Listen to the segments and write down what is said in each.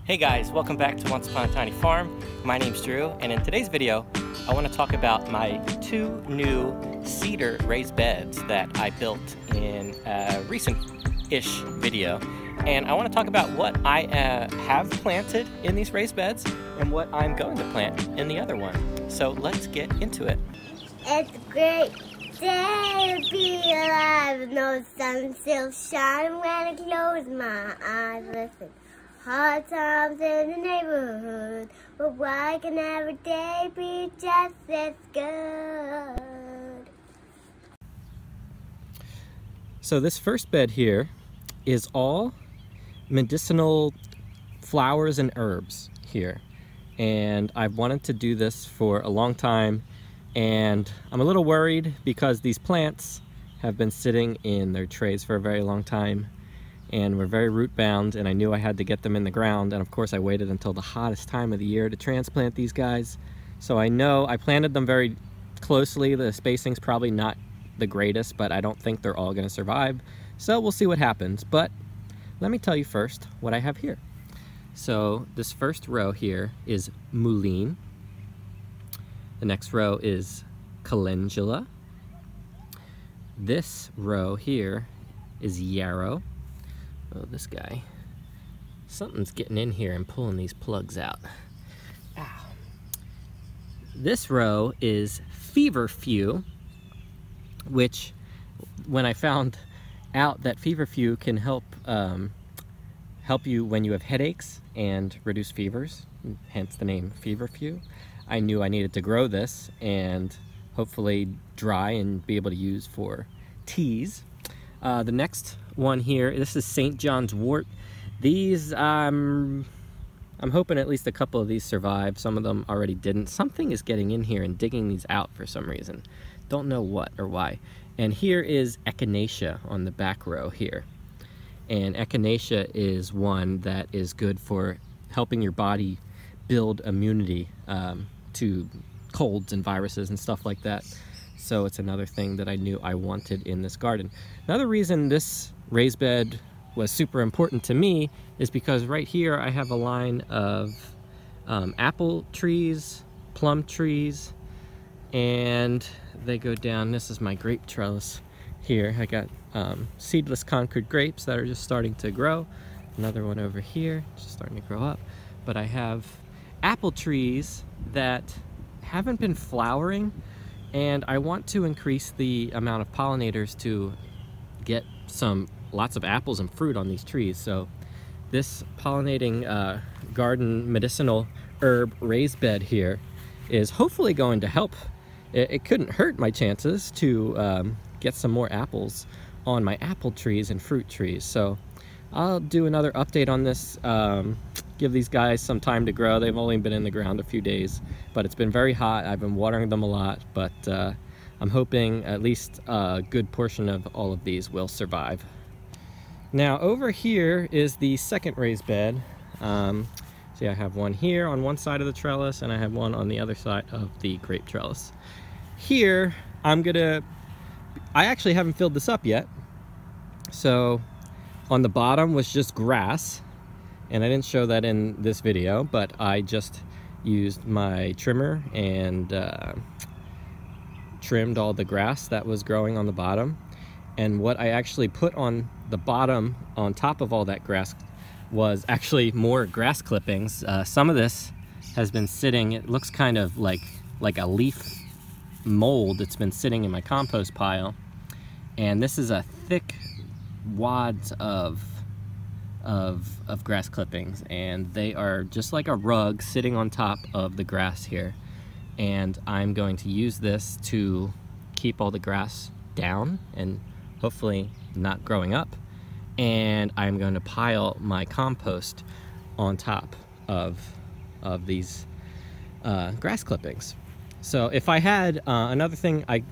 Hey guys, welcome back to Once Upon a Tiny Farm. My name's Drew, and in today's video, I want to talk about my 2 new cedar raised beds that I built in a recent-ish video. And I want to talk about what I have planted in these raised beds and what I'm going to plant in the other one. So let's get into it. It's a great day to be alive. No sun still shining when I close my eyes. Listen. Hard times in the neighborhood, but why can every day be just as good? So this first bed here is all medicinal flowers and herbs here. And I've wanted to do this for a long time, and I'm a little worried because these plants have been sitting in their trays for a very long time. And were very root bound, and I knew I had to get them in the ground, and of course I waited until the hottest time of the year to transplant these guys. So I know I planted them very closely. The spacing's probably not the greatest, but I don't think they're all going to survive. So we'll see what happens. But let me tell you first what I have here. So this first row here is mullein. The next row is calendula. This row here is yarrow. Oh, this guy. Something's getting in here and pulling these plugs out. Ow. This row is feverfew, which when I found out that feverfew can help you when you have headaches and reduce fevers, hence the name feverfew, I knew I needed to grow this and hopefully dry and be able to use for teas. The next one here, this is St. John's wort. These, I'm hoping at least a couple of these survive. Some of them already didn't. Something is getting in here and digging these out for some reason. Don't know what or why. And here is echinacea on the back row here. And echinacea is one that is good for helping your body build immunity to colds and viruses and stuff like that. So it's another thing that I knew I wanted in this garden. Another reason this raised bed was super important to me is because right here I have a line of apple trees, plum trees, and they go down. This is my grape trellis here. I got seedless Concord grapes that are just starting to grow. Another one over here, just starting to grow up. But I have apple trees that haven't been flowering, and I want to increase the amount of pollinators to get lots of apples and fruit on these trees. So this pollinating garden medicinal herb raised bed here is hopefully going to help. It couldn't hurt my chances to get some more apples on my apple trees and fruit trees. So I'll do another update on this, give these guys some time to grow. They've only been in the ground a few days, but it's been very hot. I've been watering them a lot, but I'm hoping at least a good portion of all of these will survive. Now over here is the second raised bed. See, I have one here on one side of the trellis, and I have one on the other side of the grape trellis. Here, I actually haven't filled this up yet. So on the bottom was just grass, and I didn't show that in this video, but I just used my trimmer and trimmed all the grass that was growing on the bottom. And what I actually put on the bottom on top of all that grass was actually more grass clippings. Some of this has been sitting, it looks kind of like a leaf mold. It's been sitting in my compost pile, and this is a thick wads of grass clippings, and they are just like a rug sitting on top of the grass here. And I'm going to use this to keep all the grass down and hopefully not growing up. And I'm going to pile my compost on top of these grass clippings. So if I had another thing I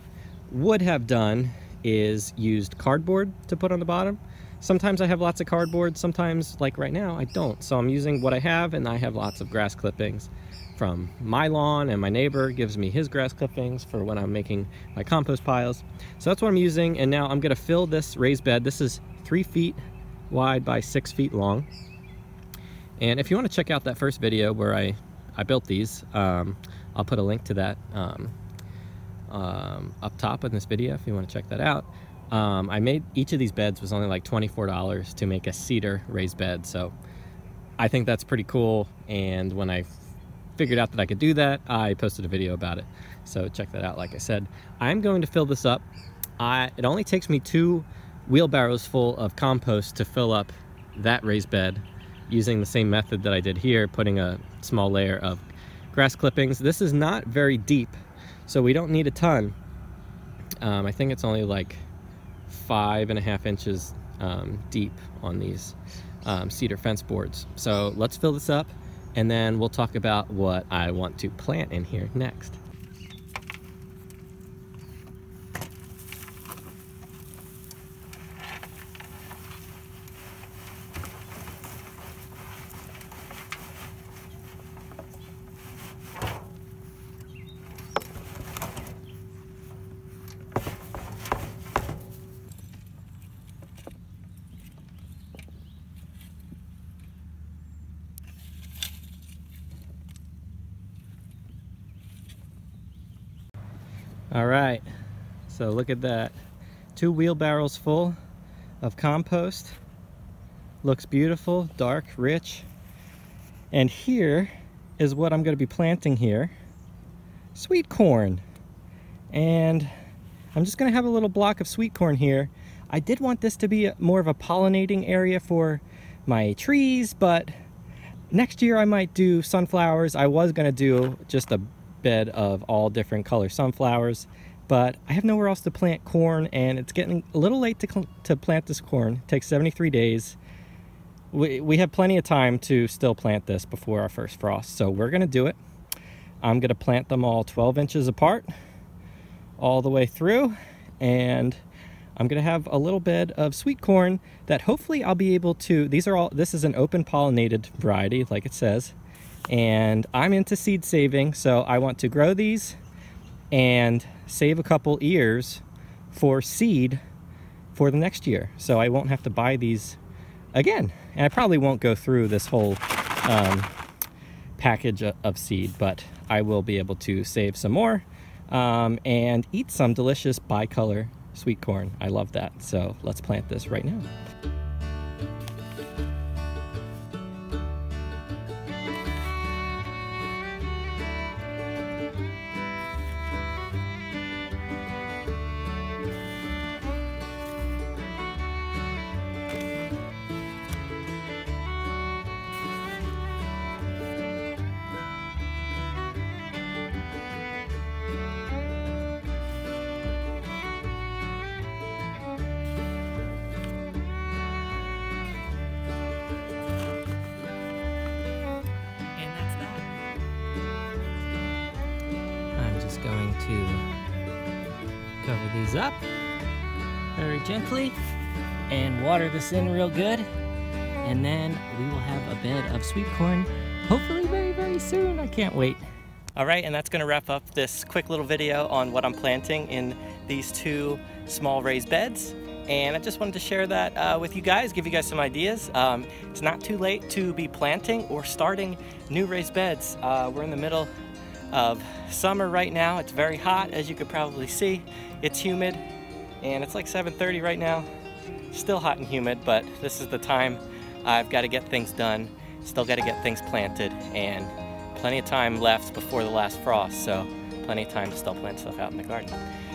would have done is used cardboard to put on the bottom. Sometimes I have lots of cardboard, sometimes, like right now, I don't. So I'm using what I have, and I have lots of grass clippings from my lawn, and my neighbor gives me his grass clippings for when I'm making my compost piles. So that's what I'm using, and now I'm gonna fill this raised bed. This is 3 feet wide by 6 feet long. And if you want to check out that first video where I built these, I'll put a link to that up top in this video if you want to check that out. I made each of these beds was only like $24 to make a cedar raised bed, so I think that's pretty cool. And when I figured out that I could do that, I posted a video about it, so check that out. Like I said, I'm going to fill this up. It only takes me 2 wheelbarrows full of compost to fill up that raised bed, using the same method that I did here, putting a small layer of grass clippings. This is not very deep, so we don't need a ton. I think it's only like 5.5 inches deep on these cedar fence boards. So let's fill this up, and then we'll talk about what I want to plant in here next. All right, so look at that. 2 wheelbarrows full of compost. Looks beautiful, dark, rich. And here is what I'm going to be planting here. Sweet corn. And I'm just going to have a little block of sweet corn here. I did want this to be more of a pollinating area for my trees, but next year I might do sunflowers. I was going to do just a bed of all different color sunflowers, but I have nowhere else to plant corn, and it's getting a little late to plant this corn. It takes 73 days. We have plenty of time to still plant this before our first frost, so we're gonna do it. I'm gonna plant them all 12 inches apart all the way through, and I'm gonna have a little bed of sweet corn that hopefully I'll be able to, this is an open pollinated variety like it says, and I'm into seed saving, so I want to grow these and save a couple ears for seed for the next year, so I won't have to buy these again. And I probably won't go through this whole package of seed, but I will be able to save some more and eat some delicious bicolor sweet corn. I love that, so let's plant this right now. Going to cover these up very gently and water this in real good, and then we will have a bed of sweet corn hopefully very, very soon. I can't wait. All right, and that's going to wrap up this quick little video on what I'm planting in these 2 small raised beds. And I just wanted to share that with you guys, give you guys some ideas. It's not too late to be planting or starting new raised beds. We're in the middle of summer right now. It's very hot, as you could probably see. It's humid, and it's like 7:30 right now. Still hot and humid, but this is the time I've got to get things done. Still got to get things planted, and plenty of time left before the last frost, so plenty of time to still plant stuff out in the garden.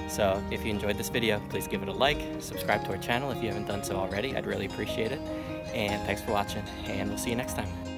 So if you enjoyed this video, please give it a like, subscribe to our channel if you haven't done so already. I'd really appreciate it. And thanks for watching, and we'll see you next time.